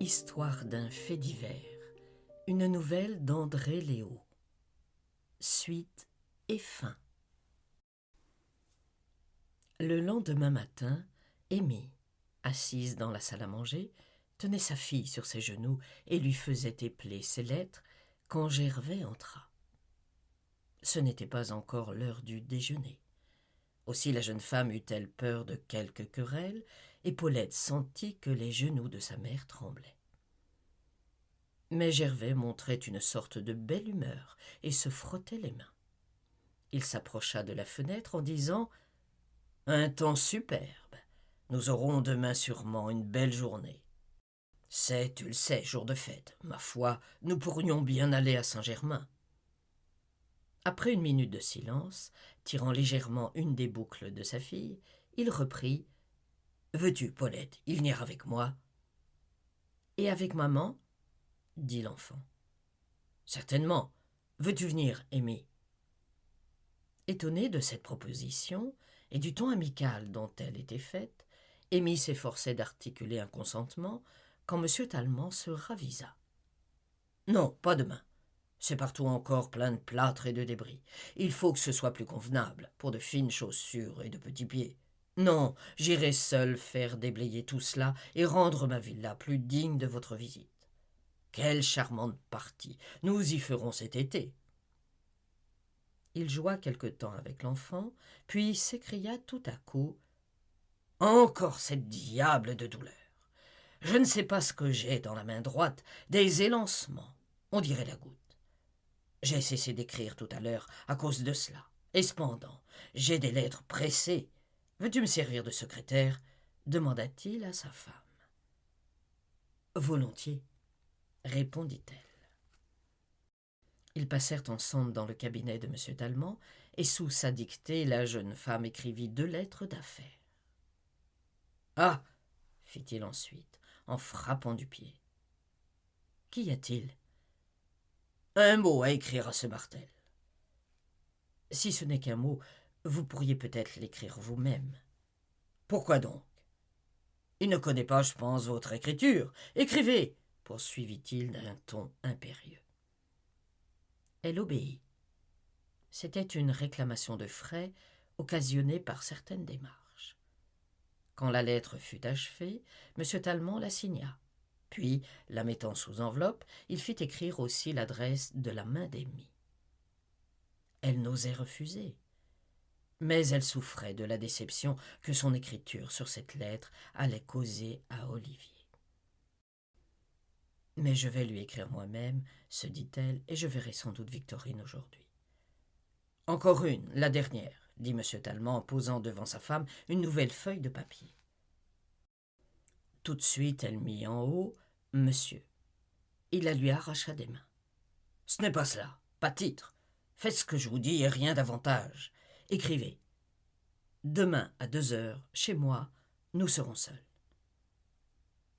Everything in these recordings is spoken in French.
Histoire d'un fait divers. Une nouvelle d'André Léo. Suite et fin. Le lendemain matin, Amy, assise dans la salle à manger, tenait sa fille sur ses genoux et lui faisait épeler ses lettres quand Gervais entra. Ce n'était pas encore l'heure du déjeuner. Aussi la jeune femme eut-elle peur de quelque querelle, et Paulette sentit que les genoux de sa mère tremblaient. Mais Gervais montrait une sorte de belle humeur et se frottait les mains. Il s'approcha de la fenêtre en disant « Un temps superbe. Nous aurons demain sûrement une belle journée. C'est, tu le sais, jour de fête. Ma foi, nous pourrions bien aller à Saint-Germain. » Après une minute de silence, tirant légèrement une des boucles de sa fille, il reprit « Veux-tu, Paulette, y venir avec moi ?»« Et avec maman ?» dit l'enfant. « Certainement. Veux-tu venir, Amy ?» Étonnée de cette proposition et du ton amical dont elle était faite, Amy s'efforçait d'articuler un consentement quand M. Tallemant se ravisa. « Non, pas demain. C'est partout encore plein de plâtre et de débris. Il faut que ce soit plus convenable, pour de fines chaussures et de petits pieds. Non, j'irai seul faire déblayer tout cela et rendre ma villa plus digne de votre visite. Quelle charmante partie! Nous y ferons cet été. » Il joua quelque temps avec l'enfant, puis s'écria tout à coup « Encore cette diable de douleur! Je ne sais pas ce que j'ai dans la main droite, des élancements, on dirait la goutte. J'ai cessé d'écrire tout à l'heure à cause de cela. Et cependant, j'ai des lettres pressées. Veux-tu me servir de secrétaire ?» demanda-t-il à sa femme. « Volontiers, » répondit-elle. Ils passèrent ensemble dans le cabinet de M. Tallemant, et sous sa dictée, la jeune femme écrivit 2 lettres d'affaires. « Ah !» fit-il ensuite, en frappant du pied. « Qu'y a-t-il » ?« Un mot à écrire à ce Martel. »« Si ce n'est qu'un mot, vous pourriez peut-être l'écrire vous-même. »« Pourquoi donc ? Il ne connaît pas, je pense, votre écriture. Écrivez !» poursuivit-il d'un ton impérieux. Elle obéit. C'était une réclamation de frais occasionnée par certaines démarches. Quand la lettre fut achevée, M. Tallemant la signa. Puis, la mettant sous enveloppe, il fit écrire aussi l'adresse de la main d'Amy. Elle n'osait refuser, mais elle souffrait de la déception que son écriture sur cette lettre allait causer à Olivier. « Mais je vais lui écrire moi-même, » se dit-elle, « et je verrai sans doute Victorine aujourd'hui. »« Encore une, la dernière, » dit M. Tallemant en posant devant sa femme une nouvelle feuille de papier. Tout de suite, elle mit en haut « Monsieur ». Il la lui arracha des mains. « Ce n'est pas cela, pas de titre. Faites ce que je vous dis et rien davantage. Écrivez. Demain à 2 heures, chez moi, nous serons seuls.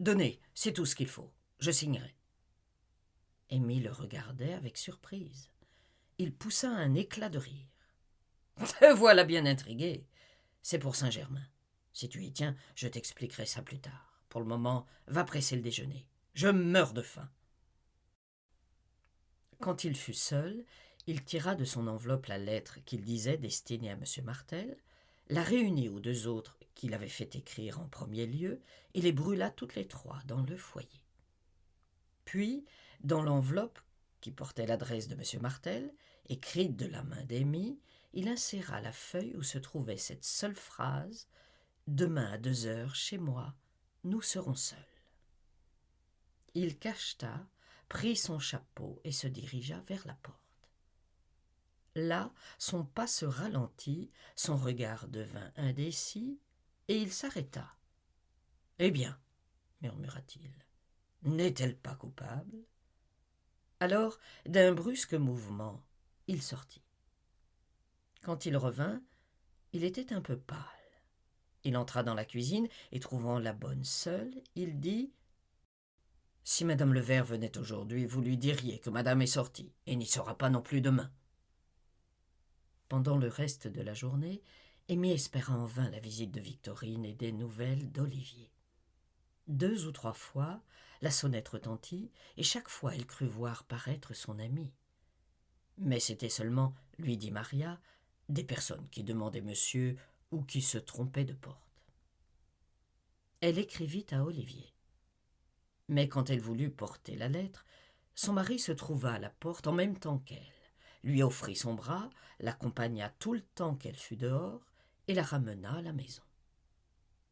Donnez, c'est tout ce qu'il faut. Je signerai. » Amy le regardait avec surprise. Il poussa un éclat de rire. « Te voilà bien intrigué. C'est pour Saint-Germain. Si tu y tiens, je t'expliquerai ça plus tard. Pour le moment, va presser le déjeuner. Je meurs de faim. » Quand il fut seul, il tira de son enveloppe la lettre qu'il disait destinée à M. Martel, la réunit aux 2 autres qu'il avait fait écrire en premier lieu et les brûla toutes les 3 dans le foyer. Puis, dans l'enveloppe qui portait l'adresse de M. Martel, écrite de la main d'Amy, il inséra la feuille où se trouvait cette seule phrase « Demain à 2 heures, chez moi, nous serons seuls. » Il cacheta, prit son chapeau et se dirigea vers la porte. Là, son pas se ralentit, son regard devint indécis, et il s'arrêta. « Eh bien, » murmura-t-il, « n'est-elle pas coupable ?» Alors, d'un brusque mouvement, il sortit. Quand il revint, il était un peu pâle. Il entra dans la cuisine et, trouvant la bonne seule, il dit « Si madame Levert venait aujourd'hui, vous lui diriez que madame est sortie, et n'y sera pas non plus demain. » Pendant le reste de la journée, Amy espéra en vain la visite de Victorine et des nouvelles d'Olivier. 2 ou 3 fois, la sonnette retentit, et chaque fois elle crut voir paraître son ami. Mais c'était seulement, lui dit Maria, des personnes qui demandaient monsieur ou qui se trompaient de porte. Elle écrivit à Olivier. Mais quand elle voulut porter la lettre, son mari se trouva à la porte en même temps qu'elle, lui offrit son bras, l'accompagna tout le temps qu'elle fut dehors et la ramena à la maison.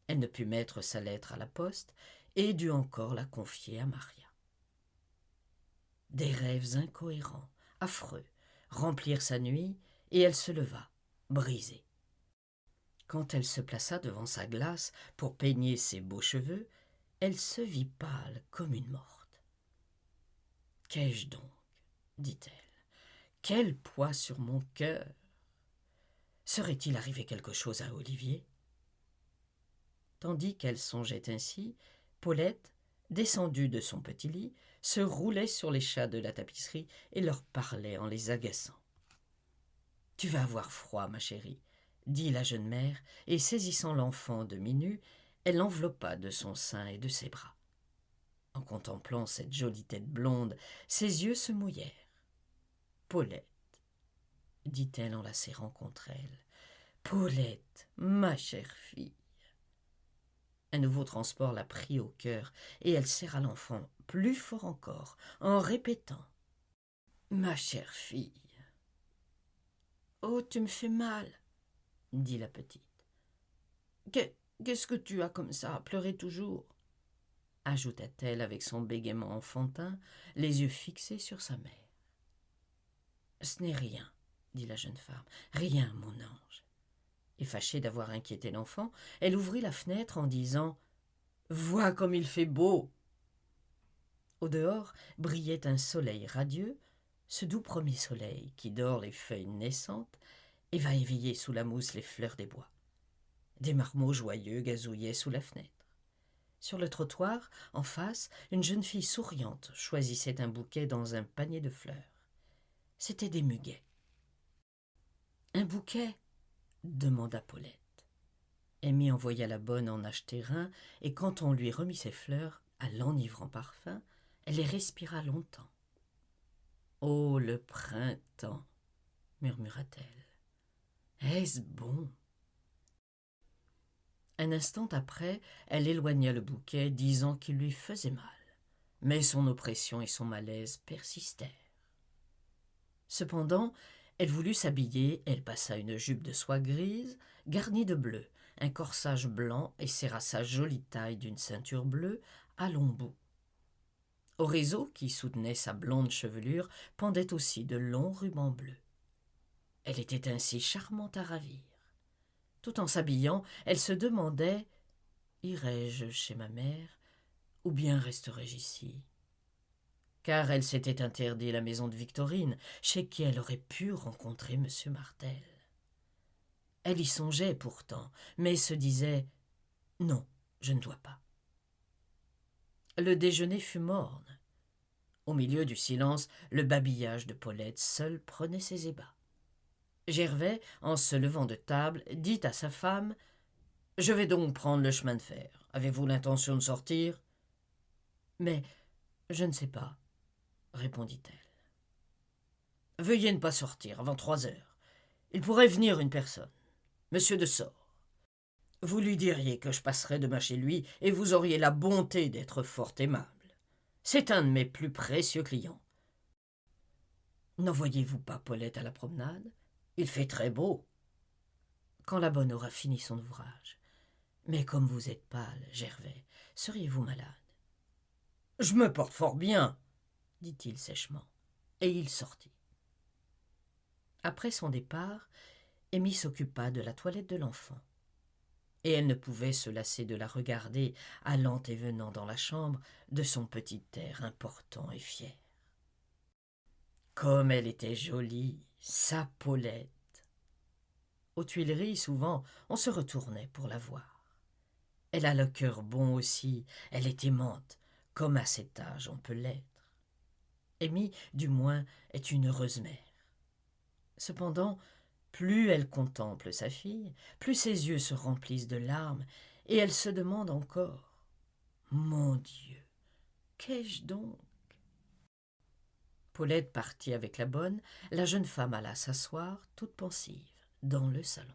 Elle ne put mettre sa lettre à la poste et dut encore la confier à Maria. Des rêves incohérents, affreux, remplirent sa nuit et elle se leva, brisée. Quand elle se plaça devant sa glace pour peigner ses beaux cheveux, elle se vit pâle comme une morte. « Qu'ai-je donc » dit-elle. « Quel poids sur mon cœur ! Serait-il arrivé quelque chose à Olivier ?» Tandis qu'elle songeait ainsi, Paulette, descendue de son petit lit, se roulait sur les chats de la tapisserie et leur parlait en les agaçant. « Tu vas avoir froid, ma chérie, » dit la jeune mère, et saisissant l'enfant demi-nu, elle l'enveloppa de son sein et de ses bras. En contemplant cette jolie tête blonde, ses yeux se mouillèrent. « Paulette, » dit-elle en la serrant contre elle, « Paulette, ma chère fille. » Un nouveau transport la prit au cœur, et elle serra l'enfant plus fort encore, en répétant « Ma chère fille. »« Oh, tu me fais mal, » dit la petite. « Qu'est-ce que tu as comme ça, à pleurer toujours ?» ajouta-t-elle avec son bégaiement enfantin, les yeux fixés sur sa mère. « Ce n'est rien, » dit la jeune femme, « rien, mon ange. » Et fâchée d'avoir inquiété l'enfant, elle ouvrit la fenêtre en disant « Vois comme il fait beau !» Au dehors brillait un soleil radieux, ce doux premier soleil qui dore les feuilles naissantes et va éveiller sous la mousse les fleurs des bois. Des marmots joyeux gazouillaient sous la fenêtre. Sur le trottoir, en face, une jeune fille souriante choisissait un bouquet dans un panier de fleurs. C'étaient des muguets. « Un bouquet ?» demanda Paulette. Amy envoya la bonne en acheter un, et quand on lui remit ses fleurs, à l'enivrant parfum, elle les respira longtemps. « Oh, le printemps !» murmura-t-elle. « Est-ce bon ?» Un instant après, elle éloigna le bouquet, disant qu'il lui faisait mal. Mais son oppression et son malaise persistèrent. Cependant, elle voulut s'habiller, elle passa une jupe de soie grise, garnie de bleu, un corsage blanc et serra sa jolie taille d'une ceinture bleue à longs bouts. Au réseau qui soutenait sa blonde chevelure pendaient aussi de longs rubans bleus. Elle était ainsi charmante à ravir. Tout en s'habillant, elle se demandait « Irai-je chez ma mère ou bien resterai-je ici ?» Car elle s'était interdit la maison de Victorine, chez qui elle aurait pu rencontrer M. Martel. Elle y songeait pourtant, mais se disait « Non, je ne dois pas. » Le déjeuner fut morne. Au milieu du silence, le babillage de Paulette seul prenait ses ébats. Gervais, en se levant de table, dit à sa femme « Je vais donc prendre le chemin de fer. Avez-vous l'intention de sortir ?»« Mais je ne sais pas, » répondit-elle. « Veuillez ne pas sortir avant 3 heures. Il pourrait venir une personne, Monsieur de Sort. Vous lui diriez que je passerai demain chez lui et vous auriez la bonté d'être fort aimable. C'est un de mes plus précieux clients. N'envoyez-vous pas Paulette à la promenade ? Il fait très beau. » Quand la bonne aura fini son ouvrage. Mais comme vous êtes pâle, Gervais, seriez-vous malade ? Je me porte fort bien, dit-il sèchement, et il sortit. Après son départ, Amy s'occupa de la toilette de l'enfant. Et elle ne pouvait se lasser de la regarder, allant et venant dans la chambre, de son petit air important et fier. Comme elle était jolie, sa Paulette! Aux Tuileries, souvent, on se retournait pour la voir. Elle a le cœur bon aussi, elle est aimante, comme à cet âge on peut l'être. Amy, du moins, est une heureuse mère. Cependant, plus elle contemple sa fille, plus ses yeux se remplissent de larmes, et elle se demande encore Mon Dieu, qu'ai-je donc? Paulette partit avec la bonne, la jeune femme alla s'asseoir, toute pensive, dans le salon.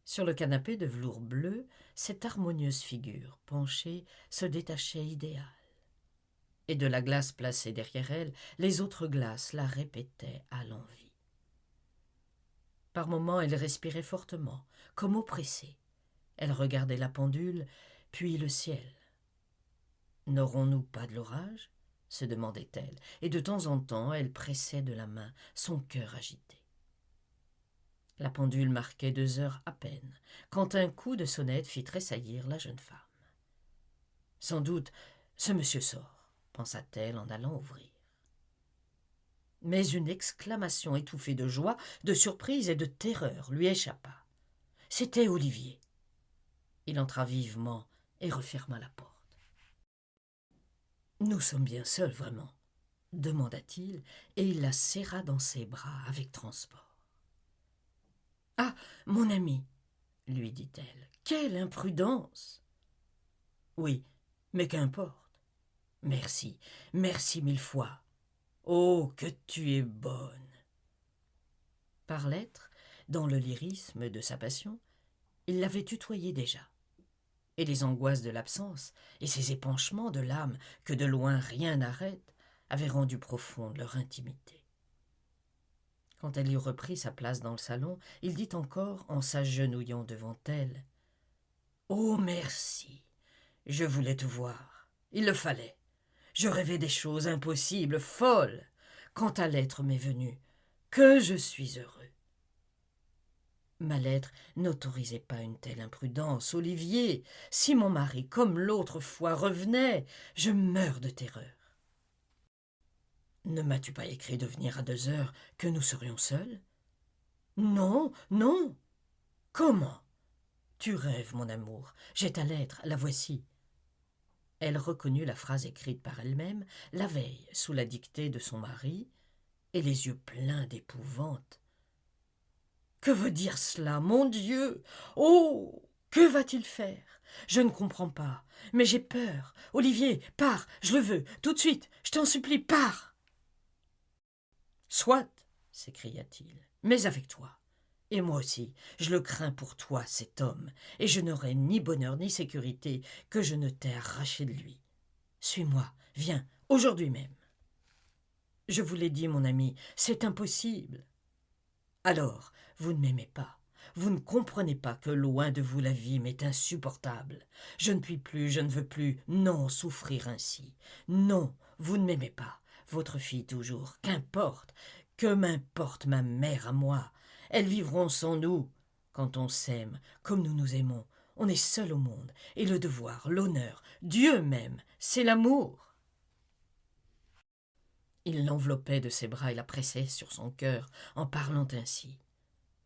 Sur le canapé de velours bleu, cette harmonieuse figure, penchée, se détachait idéale. Et de la glace placée derrière elle, les autres glaces la répétaient à l'envi. Par moments, elle respirait fortement, comme oppressée. Elle regardait la pendule, puis le ciel. « N'aurons-nous pas de l'orage ?» se demandait-elle, et de temps en temps elle pressait de la main son cœur agité. La pendule marquait 2 heures à peine, quand un coup de sonnette fit tressaillir la jeune femme. « Sans doute, ce monsieur sort, » pensa-t-elle en allant ouvrir. Mais une exclamation étouffée de joie, de surprise et de terreur lui échappa. C'était Olivier. Il entra vivement et referma la porte. « Nous sommes bien seuls, vraiment ?» demanda-t-il, et il la serra dans ses bras avec transport. « Ah, mon ami !» lui dit-elle. « Quelle imprudence !»« Oui, mais qu'importe. Merci, merci 1000 fois. Oh, que tu es bonne !» Par lettres, dans le lyrisme de sa passion, il l'avait tutoyée déjà. Et les angoisses de l'absence, et ces épanchements de l'âme que de loin rien n'arrête, avaient rendu profonde leur intimité. Quand elle eut repris sa place dans le salon, il dit encore, en s'agenouillant devant elle, « Oh, merci, je voulais te voir, il le fallait. Je rêvais des choses impossibles, folles. Quand ta lettre m'est venue, que je suis heureux. » Ma lettre n'autorisait pas une telle imprudence, Olivier. Si mon mari, comme l'autre fois, revenait, je meurs de terreur. Ne m'as-tu pas écrit de venir à 2 heures, que nous serions seuls? Non, non. Comment? Tu rêves, mon amour. J'ai ta lettre, la voici. Elle reconnut la phrase écrite par elle-même, la veille, sous la dictée de son mari, et les yeux pleins d'épouvante. Que veut dire cela, mon Dieu? Oh, que va-t-il faire? Je ne comprends pas, mais j'ai peur. Olivier, pars, je le veux, tout de suite, je t'en supplie, pars. Soit, s'écria-t-il, mais avec toi. Et moi aussi, je le crains pour toi, cet homme, et je n'aurai ni bonheur ni sécurité que je ne t'ai arraché de lui. Suis-moi, viens, aujourd'hui même. Je vous l'ai dit, mon ami, c'est impossible. Alors, vous ne m'aimez pas. Vous ne comprenez pas que loin de vous la vie m'est insupportable. Je ne puis plus, je ne veux plus, non, souffrir ainsi. Non, vous ne m'aimez pas. Votre fille toujours, qu'importe. Que m'importe ma mère à moi? Elles vivront sans nous. Quand on s'aime, comme nous nous aimons, on est seul au monde. Et le devoir, l'honneur, Dieu même, c'est l'amour. Il l'enveloppait de ses bras et la pressait sur son cœur en parlant ainsi.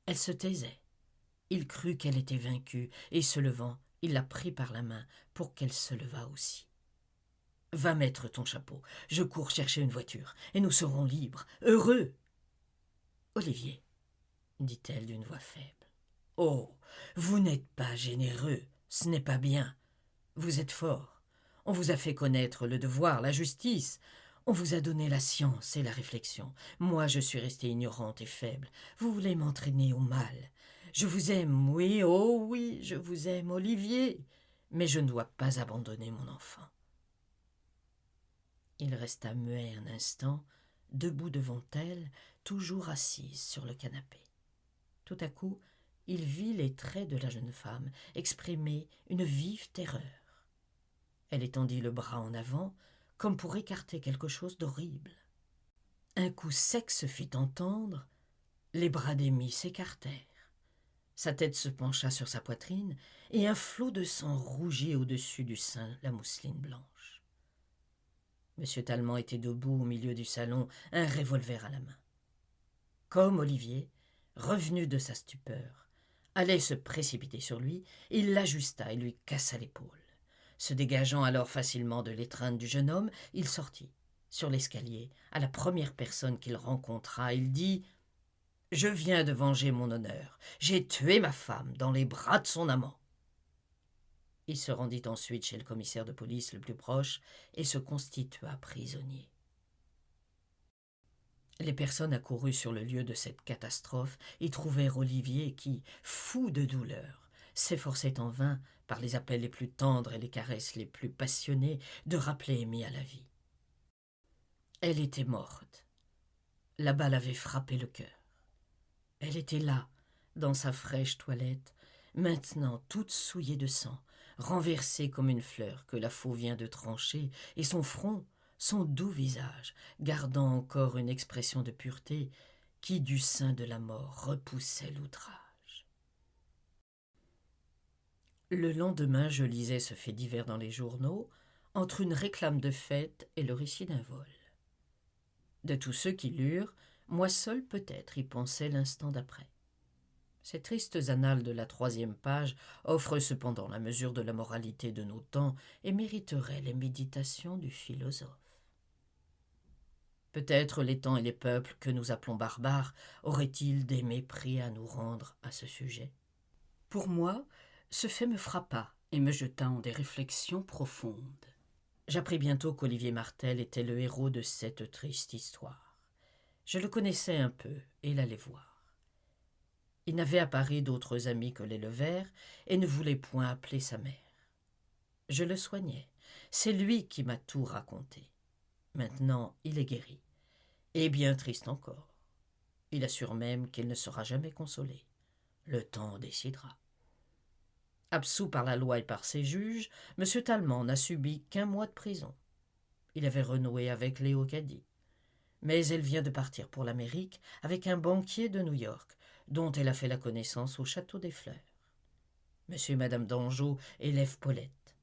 Elle se taisait. Il crut qu'elle était vaincue, et se levant, il la prit par la main pour qu'elle se levât aussi. « Va mettre ton chapeau, je cours chercher une voiture, et nous serons libres, heureux. »« Olivier, » dit-elle d'une voix faible. « Oh, vous n'êtes pas généreux, ce n'est pas bien. Vous êtes fort, on vous a fait connaître le devoir, la justice. On vous a donné la science et la réflexion. Moi, je suis restée ignorante et faible. Vous voulez m'entraîner au mal. Je vous aime, oui, oh oui, je vous aime, Olivier, mais je ne dois pas abandonner mon enfant. » Il resta muet un instant, debout devant elle, toujours assise sur le canapé. Tout à coup, il vit les traits de la jeune femme exprimer une vive terreur. Elle étendit le bras en avant, comme pour écarter quelque chose d'horrible. Un coup sec se fit entendre, les bras d'Amy s'écartèrent. Sa tête se pencha sur sa poitrine, et un flot de sang rougit au-dessus du sein la mousseline blanche. M. Tallemant était debout au milieu du salon, un revolver à la main. Comme Olivier, revenu de sa stupeur, allait se précipiter sur lui, il l'ajusta et lui cassa l'épaule. Se dégageant alors facilement de l'étreinte du jeune homme, il sortit. Sur l'escalier, à la première personne qu'il rencontra, il dit « Je viens de venger mon honneur. J'ai tué ma femme dans les bras de son amant. » Il se rendit ensuite chez le commissaire de police le plus proche et se constitua prisonnier. Les personnes accourues sur le lieu de cette catastrophe y trouvèrent Olivier qui, fou de douleur, s'efforçait en vain, par les appels les plus tendres et les caresses les plus passionnées, de rappeler Amy à la vie. Elle était morte. La balle avait frappé le cœur. Elle était là, dans sa fraîche toilette, maintenant toute souillée de sang, renversée comme une fleur que la faux vient de trancher, et son front, son doux visage, gardant encore une expression de pureté qui, du sein de la mort, repoussait l'outrage. Le lendemain, je lisais ce fait divers dans les journaux, entre une réclame de fête et le récit d'un vol. De tous ceux qui l'eurent, moi seul peut-être y pensais l'instant d'après. Ces tristes annales de la 3e page offrent cependant la mesure de la moralité de nos temps et mériteraient les méditations du philosophe. Peut-être les temps et les peuples que nous appelons barbares auraient-ils des mépris à nous rendre à ce sujet. Pour moi, ce fait me frappa et me jeta en des réflexions profondes. J'appris bientôt qu'Olivier Martel était le héros de cette triste histoire. Je le connaissais un peu et l'allais voir. Il n'avait à Paris d'autres amis que les Levers et ne voulait point appeler sa mère. Je le soignais. C'est lui qui m'a tout raconté. Maintenant, il est guéri. Et bien triste encore. Il assure même qu'il ne sera jamais consolé. Le temps décidera. Absous par la loi et par ses juges, M. Tallemant n'a subi qu'1 mois de prison. Il avait renoué avec Léo Caddy. Mais elle vient de partir pour l'Amérique avec un banquier de New York, dont elle a fait la connaissance au Château des Fleurs. M. et Mme d'Anjou élèvent Paulette.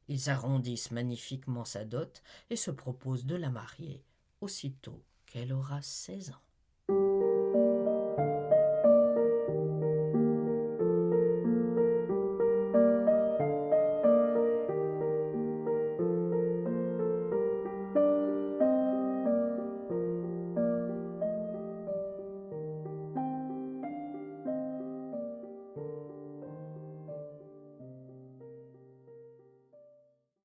Ils arrondissent magnifiquement sa dot et se proposent de la marier aussitôt qu'elle aura 16 ans.